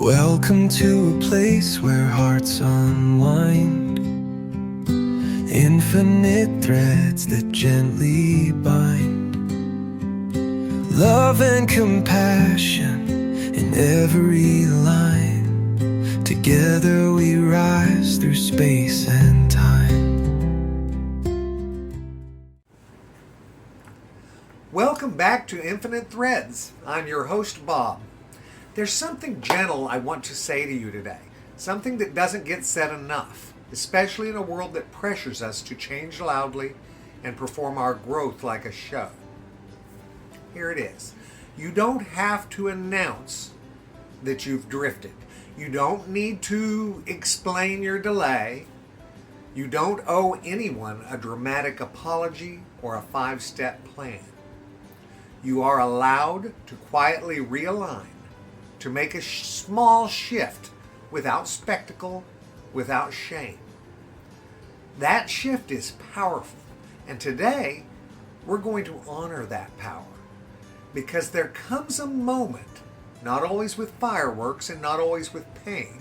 Welcome to a place where hearts unwind, infinite threads that gently bind, love and compassion in every line. Together we rise through space and time. Welcome back to Infinite Threads. I'm your host, Bob. There's something gentle I want to say to you today, something that doesn't get said enough, especially in a world that pressures us to change loudly and perform our growth like a show. Here it is. You don't have to announce that you've drifted. You don't need to explain your delay. You don't owe anyone a dramatic apology or a 5-step plan. You are allowed to quietly realign, to make a small shift without spectacle, without shame. That shift is powerful, and today we're going to honor that power, because there comes a moment, not always with fireworks and not always with pain,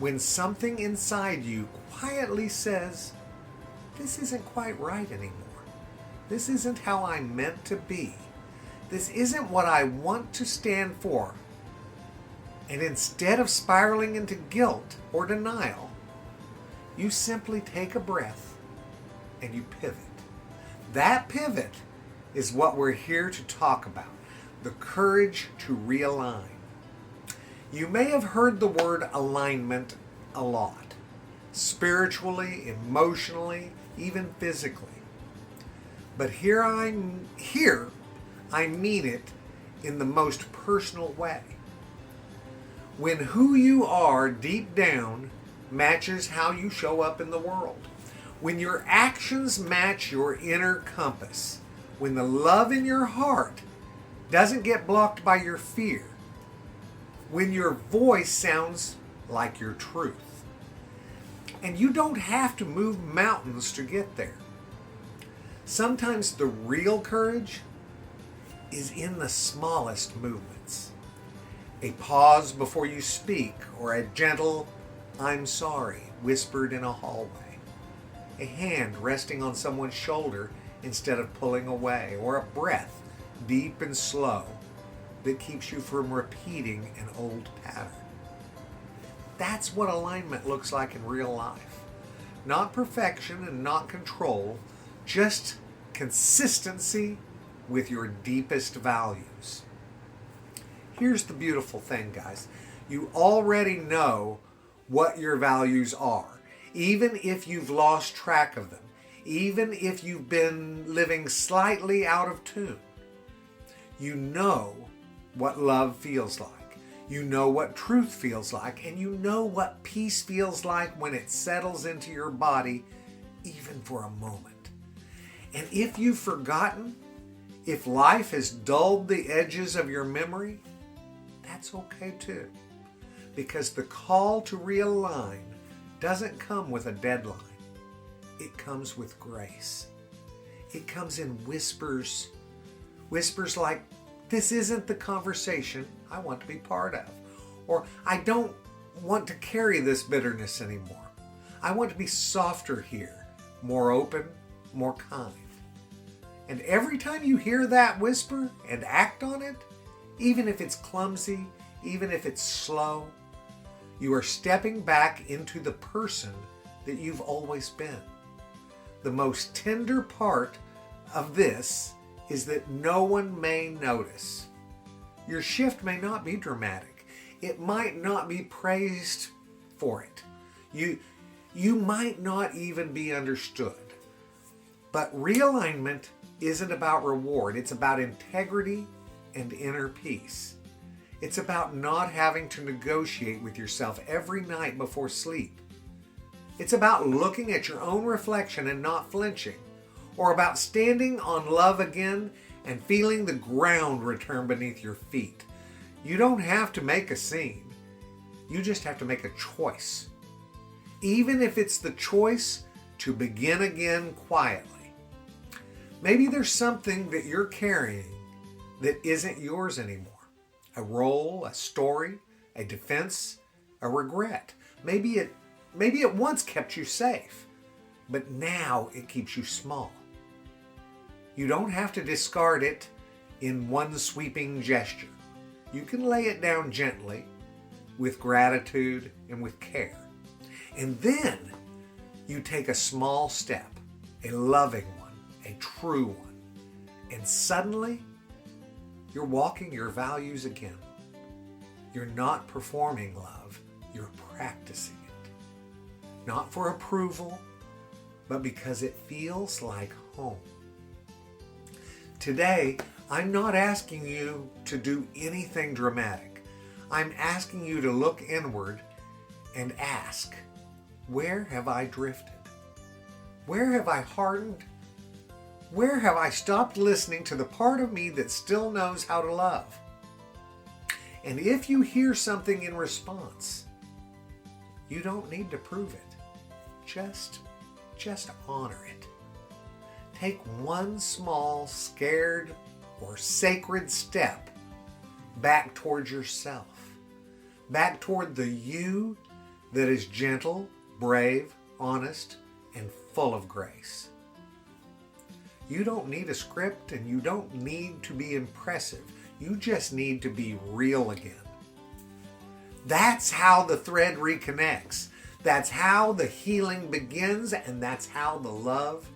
when something inside you quietly says, this isn't quite right anymore. This isn't how I'm meant to be. This isn't what I want to stand for. And instead of spiraling into guilt or denial, you simply take a breath and you pivot. That pivot is what we're here to talk about, the courage to realign. You may have heard the word alignment a lot, spiritually, emotionally, even physically. But here I mean it in the most personal way. When who you are deep down matches how you show up in the world. When your actions match your inner compass. When the love in your heart doesn't get blocked by your fear. When your voice sounds like your truth. And you don't have to move mountains to get there. Sometimes the real courage is in the smallest movements. A pause before you speak, or a gentle, I'm sorry, whispered in a hallway. A hand resting on someone's shoulder instead of pulling away, or a breath, deep and slow, that keeps you from repeating an old pattern. That's what alignment looks like in real life. Not perfection and not control, just consistency with your deepest values. Here's the beautiful thing, guys. You already know what your values are, even if you've lost track of them, even if you've been living slightly out of tune. You know what love feels like. You know what truth feels like, and you know what peace feels like when it settles into your body, even for a moment. And if you've forgotten, if life has dulled the edges of your memory, that's okay too. Because the call to realign doesn't come with a deadline. It comes with grace. It comes in whispers. Whispers like, this isn't the conversation I want to be part of. Or, I don't want to carry this bitterness anymore. I want to be softer here, more open, more kind. And every time you hear that whisper and act on it, even if it's clumsy, even if it's slow, you are stepping back into the person that you've always been. The most tender part of this is that no one may notice. Your shift may not be dramatic. It might not be praised for it. You might not even be understood. But realignment isn't about reward. It's about integrity and inner peace. It's about not having to negotiate with yourself every night before sleep. It's about looking at your own reflection and not flinching, or about standing on love again and feeling the ground return beneath your feet. You don't have to make a scene. You just have to make a choice. Even if it's the choice to begin again quietly. Maybe there's something that you're carrying that isn't yours anymore. A role, a story, a defense, a regret. Maybe it once kept you safe, but now it keeps you small. You don't have to discard it in one sweeping gesture. You can lay it down gently, with gratitude and with care. And then you take a small step, a loving one, a true one, and suddenly you're walking your values again. You're not performing love, you're practicing it. Not for approval, but because it feels like home. Today, I'm not asking you to do anything dramatic. I'm asking you to look inward and ask, where have I drifted? Where have I hardened? Where have I stopped listening to the part of me that still knows how to love? And if you hear something in response, you don't need to prove it. Just honor it. Take one small, scared, or sacred step back towards yourself, back toward the you that is gentle, brave, honest, and full of grace. You don't need a script and you don't need to be impressive. You just need to be real again. That's how the thread reconnects. That's how the healing begins, and that's how the love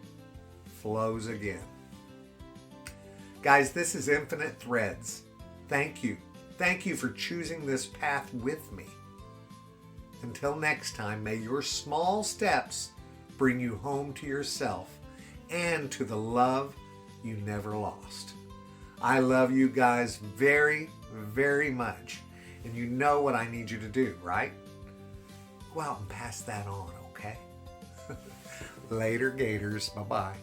flows again. Guys, this is Infinite Threads. Thank you. Thank you for choosing this path with me. Until next time, may your small steps bring you home to yourself and to the love you never lost. I love you guys very, very much. And you know what I need you to do, right? Go out and pass that on, okay? Later, Gators. Bye-bye.